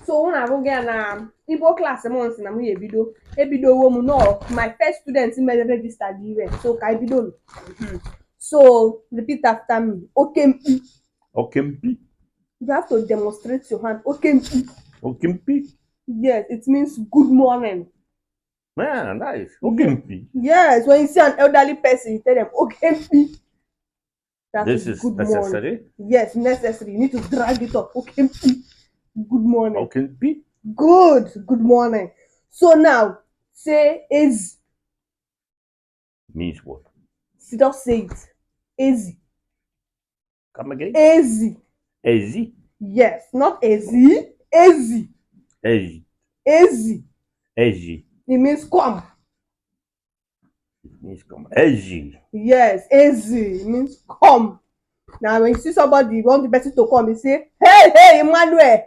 So when I go get na Igbo class months na me ebido wo mu no my first student in register the event. So ka ebido. So repeat after me. Okempi. Okempi. You have to demonstrate your hand. Okempi. Okempi. Yes, it means good morning. Man, nice. Okempi. Yes, when you see an elderly person, you tell them Okempi. That This is good necessary. morning. Yes, necessary. You need to drag it up. Okempi. Good morning. Okempi. Good morning. So now say Ezi. Means what? Just say it. Ezi. Come again? Ezi. Ezi. Yes, not Ezi. Ezi. Ezi. Ezi. Ezi. It means come. It means come. Ezi. Yes, Ezi. It means come. Now when you see somebody, you want the person to come, you say, hey, Emmanuel.